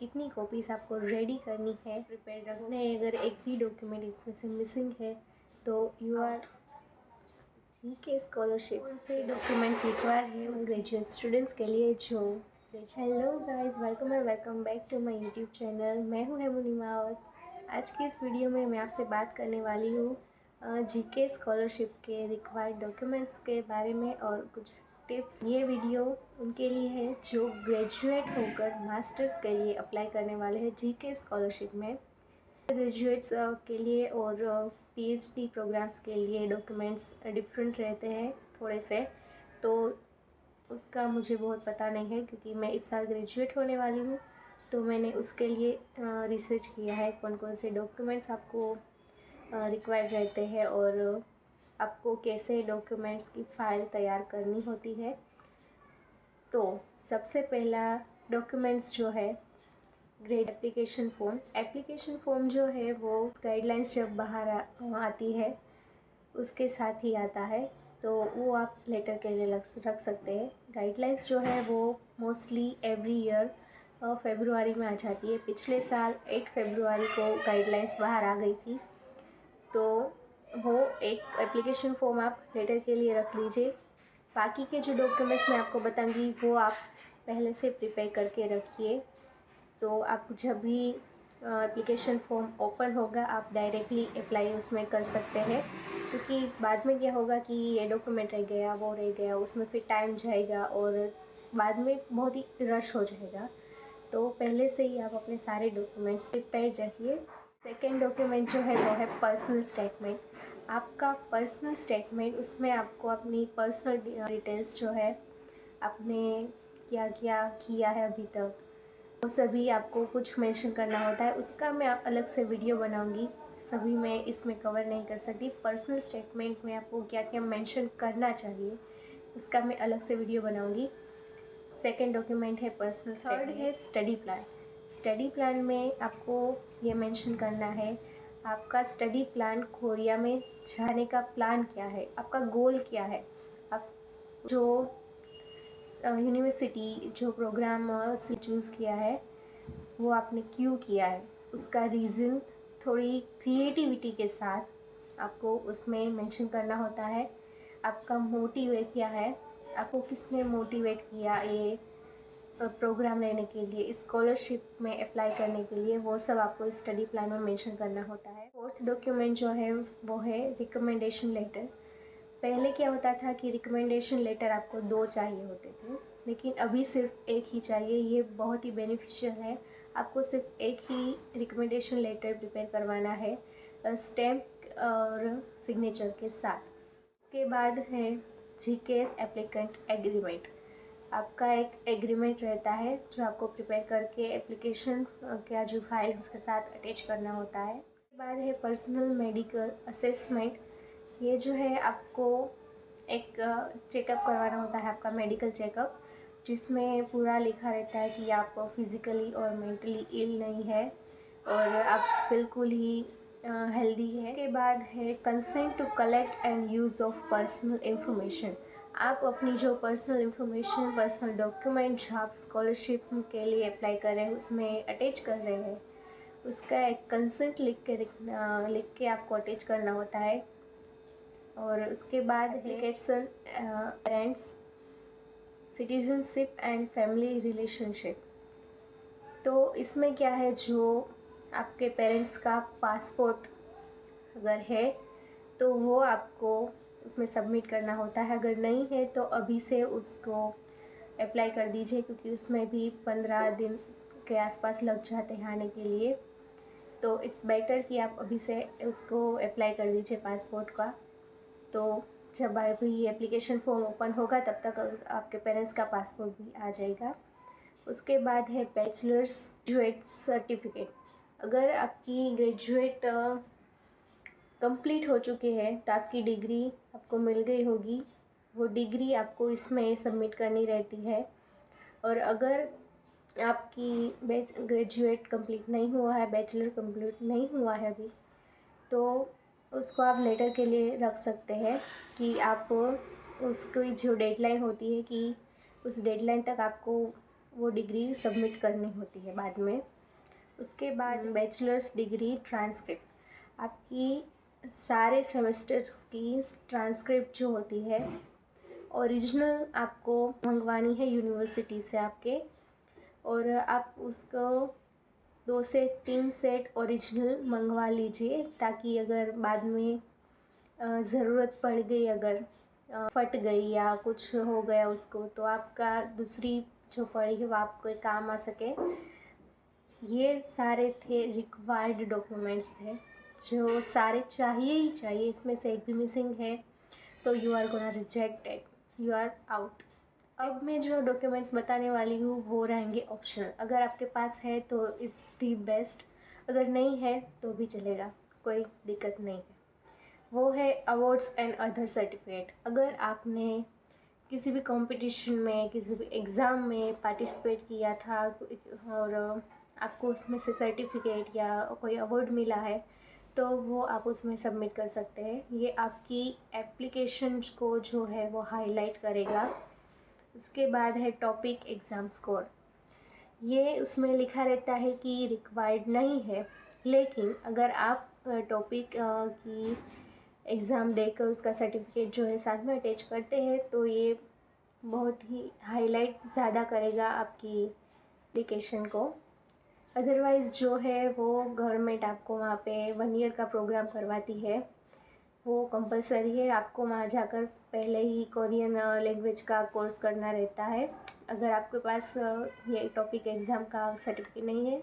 कितनी कॉपीज़ आपको रेडी करनी है, प्रिपेयर रखना है। अगर एक भी डॉक्यूमेंट इसमें से मिसिंग है तो यू आर जीके स्कॉलरशिप से डॉक्यूमेंट्स रिक्वायर है उस ग्रेजुएट स्टूडेंट्स के लिए जो hello guys, welcome and welcome back to my YouTube channel. मैं हूं हेमुनिमा और आज की इस वीडियो में मैं आपसे बात करने वाली हूँ जीके स्कॉलरशिप के रिक्वायर्ड डॉक्यूमेंट्स के बारे में और कुछ टिप्स। ये वीडियो उनके लिए है जो ग्रेजुएट होकर मास्टर्स के लिए अप्लाई करने वाले हैं जीके स्कॉलरशिप में। ग्रेजुएट्स के लिए और पीएचडी प्रोग्राम्स के लिए डॉक्यूमेंट्स डिफरेंट रहते हैं थोड़े से, तो उसका मुझे बहुत पता नहीं है क्योंकि मैं इस साल ग्रेजुएट होने वाली हूँ। तो मैंने उसके लिए रिसर्च किया है कौन कौन से डॉक्यूमेंट्स आपको रिक्वायर्ड रहते हैं और आपको कैसे डॉक्यूमेंट्स की फ़ाइल तैयार करनी होती है। तो सबसे पहला डॉक्यूमेंट्स जो है ग्रेड एप्लीकेशन फॉर्म जो है वो गाइडलाइंस जब बाहर आती है उसके साथ ही आता है, तो वो आप लेटर के लिए रख सकते हैं। गाइडलाइंस जो है वो मोस्टली एवरी ईयर फरवरी में आ जाती है। पिछले साल 8 फरवरी को गाइडलाइंस बाहर आ गई थी, तो वो एक एप्लीकेशन फॉर्म आप लेटर के लिए रख लीजिए। बाकी के जो डॉक्यूमेंट्स मैं आपको बताऊंगी वो आप पहले से प्रिपेयर करके रखिए। तो आप जब भी एप्लीकेशन फॉर्म ओपन होगा आप डायरेक्टली अप्लाई उसमें कर सकते हैं, क्योंकि बाद में क्या होगा कि ये डॉक्यूमेंट रह गया, वो रह गया, उसमें फिर टाइम जाएगा और बाद में बहुत ही रश हो जाएगा। तो पहले से ही आप अपने सारे डॉक्यूमेंट्स प्रिपेयर रखिए। सेकेंड डॉक्यूमेंट जो है वो है पर्सनल स्टेटमेंट। आपका पर्सनल स्टेटमेंट, उसमें आपको अपनी पर्सनल डिटेल्स जो है, आपने क्या क्या किया है अभी तक, वो सभी आपको कुछ मेंशन करना होता है। उसका मैं अलग से वीडियो बनाऊंगी, सभी मैं इसमें कवर नहीं कर सकती। पर्सनल स्टेटमेंट में आपको क्या क्या मेंशन करना चाहिए उसका मैं अलग से वीडियो बनाऊंगी। सेकंड डॉक्यूमेंट है पर्सनल स्टेटमेंट। थर्ड है स्टडी प्लान। स्टडी प्लान में आपको ये मेंशन करना है आपका स्टडी प्लान, कोरिया में जाने का प्लान क्या है, आपका गोल क्या है, आप जो यूनिवर्सिटी जो प्रोग्राम से चूज़ किया है वो आपने क्यों किया है, उसका रीज़न थोड़ी क्रिएटिविटी के साथ आपको उसमें मेंशन करना होता है। आपका मोटिव क्या है, आपको किसने मोटिवेट किया ये प्रोग्राम लेने के लिए, स्कॉलरशिप में अप्लाई करने के लिए, वो सब आपको इस स्टडी प्लान में मेंशन करना होता है। फोर्थ डॉक्यूमेंट जो है वो है रिकमेंडेशन लेटर। पहले क्या होता था कि रिकमेंडेशन लेटर आपको 2 चाहिए होते थे, लेकिन अभी सिर्फ एक ही चाहिए। ये बहुत ही बेनिफिशियल है। आपको सिर्फ एक ही रिकमेंडेशन लेटर प्रिपेयर करवाना है स्टैम्प और सिग्नेचर के साथ। उसके बाद है जीकेएस एप्लीकेंट एग्रीमेंट। आपका एक एग्रीमेंट रहता है जो आपको प्रिपेयर करके एप्लीकेशन का जो फाइल उसके साथ अटैच करना होता है। उसके बाद है पर्सनल मेडिकल असेसमेंट। ये जो है आपको एक चेकअप करवाना होता है, आपका मेडिकल चेकअप, जिसमें पूरा लिखा रहता है कि आप फिज़िकली और मेंटली इल नहीं है और आप बिल्कुल ही हेल्दी है। इसके बाद है consent to collect and use of personal information. आप अपनी जो पर्सनल इंफॉर्मेशन, पर्सनल डॉक्यूमेंट जो आप स्कॉलरशिप के लिए अप्लाई कर रहे हैं उसमें अटैच कर रहे हैं, उसका एक कंसेंट लिख के आपको अटैच करना होता है। और उसके बाद application parents, citizenship and family relationship. तो इसमें क्या है, जो आपके पेरेंट्स का पासपोर्ट अगर है तो वो आपको उसमें सबमिट करना होता है। अगर नहीं है तो अभी से उसको अप्लाई कर दीजिए, क्योंकि उसमें भी 15 दिन के आसपास लग जाते हैं आने के लिए। तो इट्स बेटर कि आप अभी से उसको अप्लाई कर दीजिए पासपोर्ट का। तो जब अभी एप्लीकेशन फॉर्म ओपन होगा तब तक आपके पेरेंट्स का पासपोर्ट भी आ जाएगा। उसके बाद है बैचलर्स ग्रेजुएट सर्टिफिकेट। अगर आपकी ग्रेजुएट कंप्लीट हो चुके हैं तो आपकी डिग्री आपको मिल गई होगी, वो डिग्री आपको इसमें सबमिट करनी रहती है। और अगर आपकी ग्रेजुएट कंप्लीट नहीं हुआ है, बैचलर कंप्लीट नहीं हुआ है अभी, तो उसको आप लेटर के लिए रख सकते हैं कि आप उसकी जो डेडलाइन होती है कि उस डेडलाइन तक आपको वो डिग्री सबमिट करनी होती है बाद में। उसके बाद बैचलर्स डिग्री ट्रांसक्रिप्ट, आपकी सारे सेमेस्टर्स की ट्रांसक्रिप्ट जो होती है ओरिजिनल आपको मंगवानी है यूनिवर्सिटी से आपके, और आप उसको 2 से 3 सेट ओरिजिनल मंगवा लीजिए, ताकि अगर बाद में ज़रूरत पड़ गई, अगर फट गई या कुछ हो गया उसको, तो आपका दूसरी जो पड़ी है वो आपको काम आ सके। ये सारे थे रिक्वायर्ड डॉक्यूमेंट्स थे जो सारे चाहिए ही चाहिए, इसमें से एक भी मिसिंग है तो you are gonna rejected, you are out. अब मैं जो डॉक्यूमेंट्स बताने वाली हूँ वो रहेंगे ऑप्शनल, अगर आपके पास है तो इज़ दी बेस्ट, अगर नहीं है तो भी चलेगा, कोई दिक्कत नहीं है। वो है अवार्ड्स एंड अदर सर्टिफिकेट। अगर आपने किसी भी कंपटीशन में, किसी भी एग्ज़ाम में पार्टिसिपेट किया था और आपको उसमें से सर्टिफिकेट या कोई अवार्ड मिला है, तो वो आप उसमें सबमिट कर सकते हैं। ये आपकी एप्लीकेशन को जो है वो हाईलाइट करेगा। उसके बाद है टॉपिक एग्ज़ाम स्कोर। ये उसमें लिखा रहता है कि रिक्वायर्ड नहीं है, लेकिन अगर आप टॉपिक की एग्ज़ाम देकर उसका सर्टिफिकेट जो है साथ में अटैच करते हैं तो ये बहुत ही हाईलाइट ज़्यादा करेगा आपकी एप्लीकेशन को। अदरवाइज़ जो है वो गवर्नमेंट आपको वहाँ पे 1 ईयर का प्रोग्राम करवाती है, वो कंपलसरी है, आपको वहाँ जाकर पहले ही कोरियन लैंग्वेज का कोर्स करना रहता है। अगर आपके पास ये टॉपिक एग्ज़ाम का सर्टिफिकेट नहीं है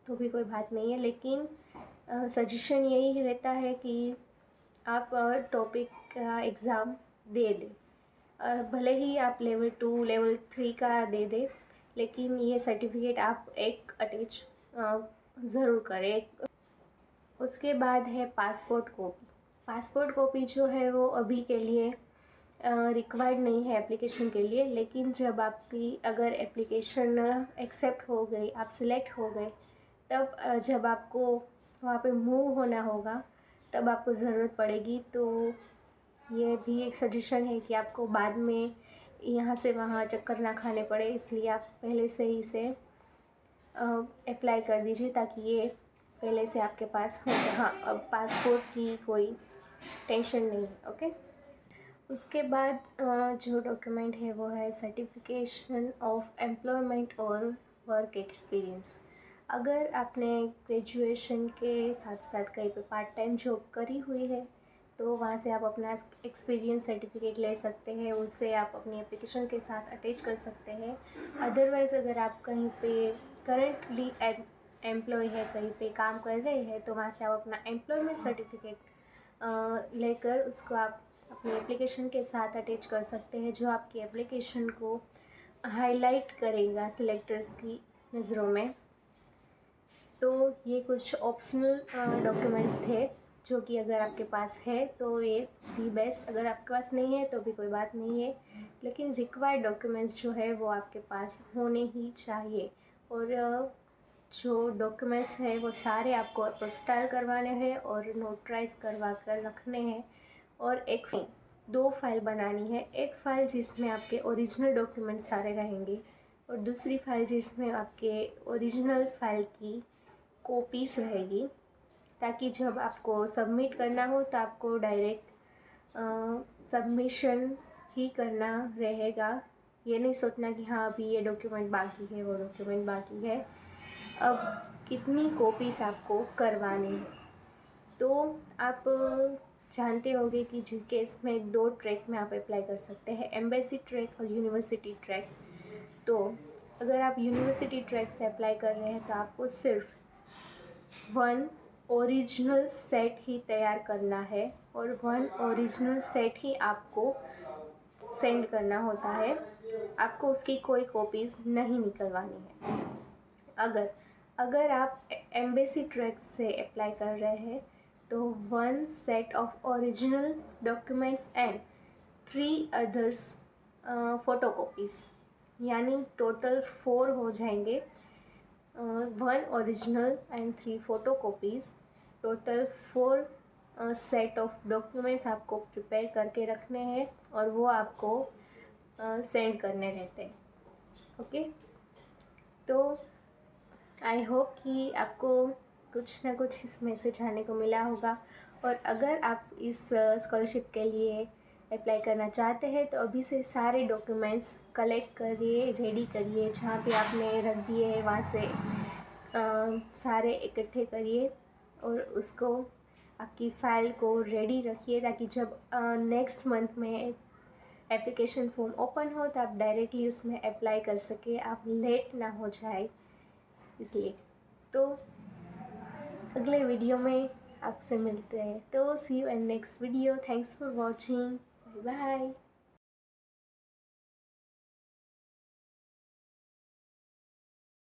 तो भी कोई बात नहीं है, लेकिन सजेशन यही रहता है कि आप टॉपिक का एग्ज़ाम दे दें, भले ही आप लेवल 2 लेवल 3 का दे दें, लेकिन ये सर्टिफिकेट आप एक अटैच ज़रूर करें। उसके बाद है पासपोर्ट कॉपी। पासपोर्ट कॉपी जो है वो अभी के लिए रिक्वायर्ड नहीं है एप्लीकेशन के लिए, लेकिन जब आपकी अगर एप्लीकेशन एक्सेप्ट हो गई, आप सिलेक्ट हो गए, तब जब आपको वहाँ पे मूव होना होगा तब आपको ज़रूरत पड़ेगी। तो ये भी एक सजेशन है कि आपको बाद में यहाँ से वहाँ चक्कर ना खाने पड़े, इसलिए आप पहले से ही इसे अप्लाई कर दीजिए ताकि ये पहले से आपके पास हो। हाँ, अब पासपोर्ट की कोई टेंशन नहीं है। ओके। उसके बाद जो डॉक्यूमेंट है वो है सर्टिफिकेशन ऑफ एम्प्लॉयमेंट और वर्क एक्सपीरियंस। अगर आपने ग्रेजुएशन के साथ साथ कहीं पे पार्ट टाइम जॉब करी हुई है तो वहाँ से आप अपना एक्सपीरियंस सर्टिफिकेट ले सकते हैं, उससे आप अपनी एप्लीकेशन के साथ अटैच कर सकते हैं। अदरवाइज़ अगर आप कहीं पे करंटली एम्प्लॉय है, कहीं पे काम कर रहे हैं, तो वहाँ से आप अपना एम्प्लॉयमेंट सर्टिफिकेट लेकर उसको आप अपनी एप्लीकेशन के साथ अटैच कर सकते हैं, जो आपकी एप्लीकेशन को हाईलाइट करेगा सिलेक्टर्स की नज़रों में। तो ये कुछ ऑप्शनल डॉक्यूमेंट्स थे जो कि अगर आपके पास है तो ये दी बेस्ट, अगर आपके पास नहीं है तो भी कोई बात नहीं है, लेकिन रिक्वायर्ड डॉक्यूमेंट्स जो है वो आपके पास होने ही चाहिए। और जो डॉक्यूमेंट्स हैं वो सारे आपको अपोस्टाइल करवाने हैं और नोटराइज करवा कर रखने हैं, और एक 2 फाइल बनानी है। एक फ़ाइल जिसमें आपके ओरिजिनल डॉक्यूमेंट सारे रहेंगे और दूसरी फ़ाइल जिसमें आपके ओरिजिनल फ़ाइल की कॉपीज़ रहेगी, ताकि जब आपको सबमिट करना हो तो आपको डायरेक्ट सबमिशन ही करना रहेगा। ये नहीं सोचना कि हाँ अभी ये डॉक्यूमेंट बाकी है, वो डॉक्यूमेंट बाकी है। अब कितनी कॉपीज़ आपको करवानी है, तो आप जानते होंगे कि जीकेएस में 2 ट्रैक में आप अप्लाई कर सकते हैं, एम्बेसी ट्रैक और यूनिवर्सिटी ट्रैक। तो अगर आप यूनिवर्सिटी ट्रैक से अप्लाई कर रहे हैं तो आपको सिर्फ 1 ओरिजिनल सेट ही तैयार करना है और 1 ओरिजिनल सेट ही आपको सेंड करना होता है, आपको उसकी कोई कॉपीज़ नहीं निकलवानी है। अगर आप एम्बेसी ट्रैक से अप्लाई कर रहे हैं तो 1 set of original documents and 3 others photocopies, यानी टोटल 4 हो जाएंगे। 1 original and 3 photocopies, total 4 set of documents आपको प्रिपेयर करके रखने हैं और वो आपको सेंड करने रहते हैं। ओके। तो आई होप कि आपको कुछ ना कुछ इसमें से जानने को मिला होगा। और अगर आप इस स्कॉलरशिप के लिए अप्लाई करना चाहते हैं तो अभी से सारे डॉक्यूमेंट्स कलेक्ट करिए, रेडी करिए, जहाँ पे आपने रख दिए हैं वहाँ से सारे इकट्ठे करिए और उसको आपकी फ़ाइल को रेडी रखिए, ताकि जब नेक्स्ट मंथ में एप्लीकेशन फॉर्म ओपन हो तो आप डायरेक्टली उसमें अप्लाई कर सके, आप लेट ना हो जाए इसलिए। तो अगले वीडियो में आपसे मिलते हैं। तो see you in next video. Thanks for watching. Bye bye.